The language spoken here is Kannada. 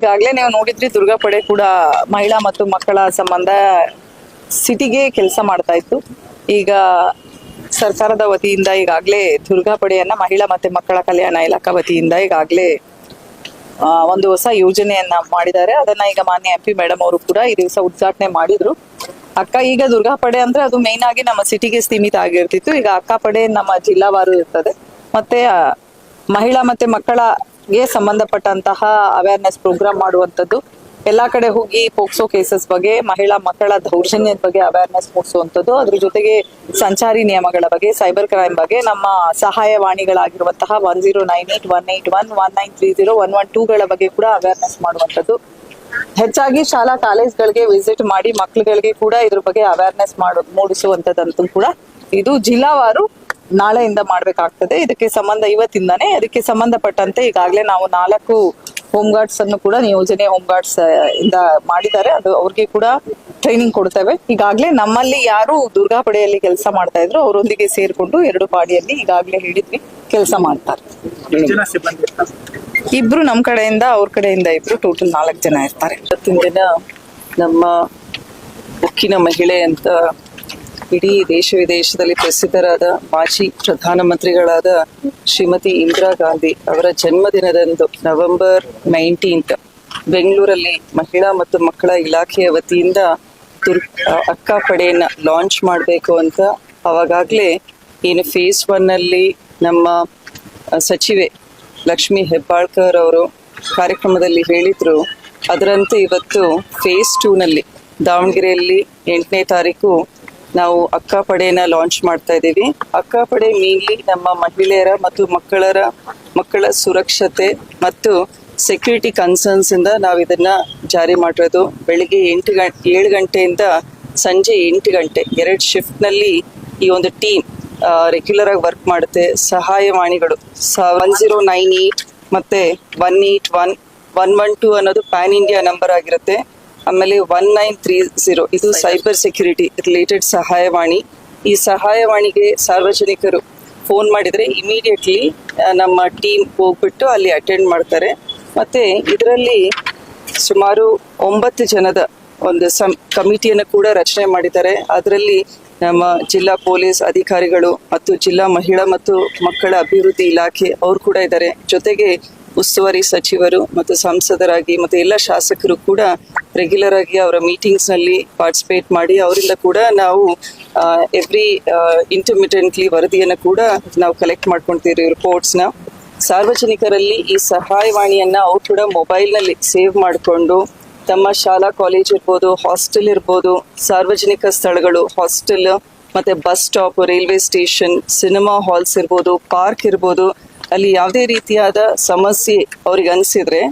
ಈಗಾಗಲೇ ನೀವು ನೋಡಿದ್ರಿ ದುರ್ಗಾಪಡೆ ಕೂಡ ಮಹಿಳಾ ಮತ್ತು ಮಕ್ಕಳ ಸಂಬಂಧ ಸಿಟಿಗೆ ಕೆಲಸ ಮಾಡ್ತಾ ಇತ್ತು. ಈಗ ಸರ್ಕಾರದ ವತಿಯಿಂದ ಈಗಾಗಲೇ ದುರ್ಗಾಪಡೆಯನ್ನ ಮಹಿಳಾ ಮತ್ತು ಮಕ್ಕಳ ಕಲ್ಯಾಣ ಇಲಾಖಾ ವತಿಯಿಂದ ಈಗಾಗಲೇ ಒಂದು ಹೊಸ ಯೋಜನೆಯನ್ನ ಮಾಡಿದ್ದಾರೆ. ಅದನ್ನ ಈಗ ಮಾನ್ಯ MP ಮೇಡಮ್ ಅವರು ಕೂಡ ಈ ದಿವಸ ಉದ್ಘಾಟನೆ ಮಾಡಿದ್ರು. ಅಕ್ಕ ಈಗ ದುರ್ಗಾಪಡೆ ಅಂದ್ರೆ ಅದು ಮೇನ್ ಆಗಿ ನಮ್ಮ ಸಿಟಿಗೆ ಸೀಮಿತ ಆಗಿರ್ತಿತ್ತು. ಈಗ ಅಕ್ಕಪಡೆ ನಮ್ಮ ಜಿಲ್ಲಾವಾರು ಇರ್ತದೆ. ಮತ್ತೆ ಮಹಿಳಾ ಮತ್ತೆ ಮಕ್ಕಳಿಗೆ ಸಂಬಂಧಪಟ್ಟಂತಹ ಅವೇರ್ನೆಸ್ ಪ್ರೋಗ್ರಾಮ್ ಮಾಡುವಂಥದ್ದು, ಎಲ್ಲಾ ಕಡೆ ಹೋಗಿ ಪೋಕ್ಸೋ ಕೇಸಸ್ ಬಗ್ಗೆ, ಮಹಿಳಾ ಮಕ್ಕಳ ದೌರ್ಜನ್ಯದ ಬಗ್ಗೆ ಅವೇರ್ನೆಸ್ ಮೂಡಿಸುವಂಥದ್ದು, ಅದ್ರ ಜೊತೆಗೆ ಸಂಚಾರಿ ನಿಯಮಗಳ ಬಗ್ಗೆ, ಸೈಬರ್ ಕ್ರೈಮ್ ಬಗ್ಗೆ, ನಮ್ಮ ಸಹಾಯವಾಣಿಗಳಾಗಿರುವಂತಹ 1098, 181, 1930, 112ಗಳ ಬಗ್ಗೆ ಕೂಡ ಅವೇರ್ನೆಸ್ ಮಾಡುವಂಥದ್ದು. ಹೆಚ್ಚಾಗಿ ಶಾಲಾ ಕಾಲೇಜ್ಗಳಿಗೆ ವಿಸಿಟ್ ಮಾಡಿ ಮಕ್ಕಳುಗಳಿಗೆ ಕೂಡ ಇದ್ರ ಬಗ್ಗೆ ಅವೇರ್ನೆಸ್ ಮೂಡಿಸುವಂತದಂತೂ ಕೂಡ ಇದು ಜಿಲ್ಲಾವಾರು ನಾಳೆಯಿಂದ ಮಾಡ್ಬೇಕಾಗ್ತದೆ. ಇದಕ್ಕೆ ಸಂಬಂಧ ಇವತ್ತಿಂದಾನೇ ಅದಕ್ಕೆ ಸಂಬಂಧಪಟ್ಟಂತೆ ಈಗಾಗಲೇ ನಾವು 4 ಹೋಮ್ ಗಾರ್ಡ್ಸ್ ಅನ್ನು ಕೂಡ ನಿಯೋಜನೆ ಹೋಮ್ ಗಾರ್ಡ್ಸ್ ಇಂದ ಮಾಡಿದ್ದಾರೆ. ಅದು ಅವ್ರಿಗೆ ಕೂಡ ಟ್ರೈನಿಂಗ್ ಕೊಡ್ತೇವೆ. ಈಗಾಗಲೇ ನಮ್ಮಲ್ಲಿ ಯಾರು ದುರ್ಗಾಪಡೆಯಲ್ಲಿ ಕೆಲಸ ಮಾಡ್ತಾ ಇದ್ರು ಅವರೊಂದಿಗೆ ಸೇರ್ಕೊಂಡು 2 ಪಾಡಿಯಲ್ಲಿ ಈಗಾಗಲೇ ಹೇಳಿದ್ವಿ ಕೆಲಸ ಮಾಡ್ತಾರೆ. ಇಬ್ರು ನಮ್ ಕಡೆಯಿಂದ ಅವ್ರ ಕಡೆಯಿಂದ ಇಬ್ರು, ಟೋಟಲ್ 4 ಜನ ಇರ್ತಾರೆ. ಇವತ್ತಿನ ದಿನ ನಮ್ಮ ಉಕ್ಕಿನ ಮಹಿಳೆ ಅಂತ ಇಡೀ ದೇಶ ವಿದೇಶದಲ್ಲಿ ಪ್ರಸಿದ್ಧರಾದ ಮಾಜಿ ಪ್ರಧಾನಮಂತ್ರಿಗಳಾದ ಶ್ರೀಮತಿ ಇಂದಿರಾ ಗಾಂಧಿ ಅವರ ಜನ್ಮದಿನದಂದು ನವೆಂಬರ್ 19 ಬೆಂಗಳೂರಲ್ಲಿ ಮಹಿಳಾ ಮತ್ತು ಮಕ್ಕಳ ಇಲಾಖೆಯ ವತಿಯಿಂದ ಅಕ್ಕಪಡೆಯನ್ನ ಲಾಂಚ್ ಮಾಡಬೇಕು ಅಂತ ಅವಾಗಲೇ ಏನು ಫೇಸ್ 1 ಅಲ್ಲಿ ನಮ್ಮ ಸಚಿವೆ ಲಕ್ಷ್ಮಿ ಹೆಬ್ಬಾಳ್ಕರ್ ಅವರು ಕಾರ್ಯಕ್ರಮದಲ್ಲಿ ಹೇಳಿದ್ರು. ಅದರಂತೆ ಇವತ್ತು ಫೇಸ್ 2 ನಲ್ಲಿ ದಾವಣಗೆರೆಯಲ್ಲಿ 8ನೇ ತಾರೀಕು ನಾವು ಅಕ್ಕಪಡೆಯನ್ನ ಲಾಂಚ್ ಮಾಡ್ತಾ ಇದ್ದೀವಿ. ಅಕ್ಕಪಡೆ ಮೇನ್ಲಿ ನಮ್ಮ ಮಹಿಳೆಯರ ಮತ್ತು ಮಕ್ಕಳ ಸುರಕ್ಷತೆ ಮತ್ತು ಸೆಕ್ಯೂರಿಟಿ ಕನ್ಸರ್ನ್ಸ್ ಇಂದ ನಾವು ಇದನ್ನ ಜಾರಿ ಮಾಡಿರೋದು. ಬೆಳಿಗ್ಗೆ 7 ಗಂಟೆಯಿಂದ ಸಂಜೆ 8 ಗಂಟೆ 2 ಶಿಫ್ಟ್ ನಲ್ಲಿ ಈ ಒಂದು ಟೀಮ್ ರೆಗ್ಯುಲರ್ ಆಗಿ ವರ್ಕ್ ಮಾಡುತ್ತೆ. ಸಹಾಯವಾಣಿಗಳು 1098 ಮತ್ತೆ 181, 112 ಅನ್ನೋದು ಪ್ಯಾನ್ ಇಂಡಿಯಾ ನಂಬರ್ ಆಗಿರುತ್ತೆ. ಆಮೇಲೆ 1930 ಇದು ಸೈಬರ್ ಸೆಕ್ಯೂರಿಟಿ ರಿಲೇಟೆಡ್ ಸಹಾಯವಾಣಿ. ಈ ಸಹಾಯವಾಣಿಗೆ ಸಾರ್ವಜನಿಕರು ಫೋನ್ ಮಾಡಿದ್ರೆ ಇಮಿಡಿಯೇಟ್ಲಿ ನಮ್ಮ ಟೀಮ್ ಹೋಗ್ಬಿಟ್ಟು ಅಲ್ಲಿ ಅಟೆಂಡ್ ಮಾಡ್ತಾರೆ. ಮತ್ತೆ ಇದರಲ್ಲಿ ಸುಮಾರು 9 ಜನದ ಒಂದು ಕಮಿಟಿಯನ್ನು ಕೂಡ ರಚನೆ ಮಾಡಿದ್ದಾರೆ. ಅದರಲ್ಲಿ ನಮ್ಮ ಜಿಲ್ಲಾ ಪೊಲೀಸ್ ಅಧಿಕಾರಿಗಳು ಮತ್ತು ಜಿಲ್ಲಾ ಮಹಿಳಾ ಮತ್ತು ಮಕ್ಕಳ ಅಭಿವೃದ್ಧಿ ಇಲಾಖೆ ಅವರು ಕೂಡ ಇದ್ದಾರೆ. ಜೊತೆಗೆ ಉಸ್ತುವಾರಿ ಸಚಿವರು ಮತ್ತು ಸಂಸದರಾಗಿ ಮತ್ತು ಎಲ್ಲ ಶಾಸಕರು ಕೂಡ ರೆಗ್ಯುಲರ್ ಆಗಿ ಅವರ ಮೀಟಿಂಗ್ಸ್ ನಲ್ಲಿ ಪಾರ್ಟಿಸಿಪೇಟ್ ಮಾಡಿ ಅವರಿಂದ ಕೂಡ ನಾವು ಎವ್ರಿ ಇಂಟರ್ಮಿಟೆಂಟ್ಲಿ ವರದಿಯನ್ನು ಕೂಡ ನಾವು ಕಲೆಕ್ಟ್ ಮಾಡ್ಕೊಳ್ತೀವಿ ರಿಪೋರ್ಟ್ಸ್ನ. ಸಾರ್ವಜನಿಕರಲ್ಲಿ ಈ ಸಹಾಯವಾಣಿಯನ್ನ ಅವ್ರು ಕೂಡ ಮೊಬೈಲ್ನಲ್ಲಿ ಸೇವ್ ಮಾಡಿಕೊಂಡು ತಮ್ಮ ಶಾಲಾ ಕಾಲೇಜ್ ಇರ್ಬೋದು, ಹಾಸ್ಟೆಲ್ ಇರ್ಬೋದು, ಸಾರ್ವಜನಿಕ ಸ್ಥಳಗಳು, ಹಾಸ್ಟೆಲ್ ಮತ್ತೆ bus stop, railway station, cinema halls ಇರ್ಬೋದು, ಪಾರ್ಕ್ ಇರ್ಬೋದು, ಅಲ್ಲಿ ಯಾವುದೇ ರೀತಿಯಾದ ಸಮಸ್ಯೆ ಅವ್ರಿಗೆ ಅನಿಸಿದ್ರೆ